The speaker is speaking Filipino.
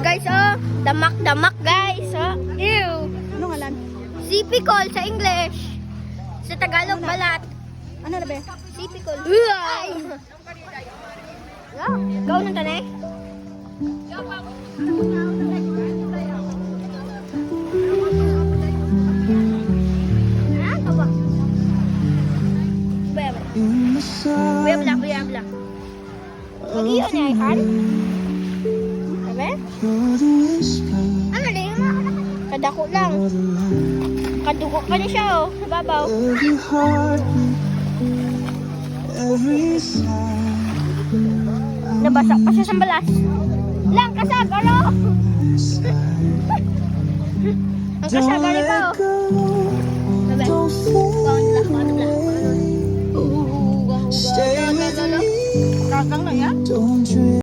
guys, oh. Damak-damak guys, oh. Ew. Ano ngalan? Sipicol sa English. Sa Tagalog, balat. Ano na ba? Sipicol. Uy! Gao nang tanay? Buya bla. Mag-iyo na ay han? Sabi? Ano na yun? Kadako lang. Kadugo pa niya siya oh. Sa babaw. Nabasa pa siya sa balas. Lang kasag, ano? Ang kasag, ano pa oh. Sabi? Gawin lang. Kakang na yan?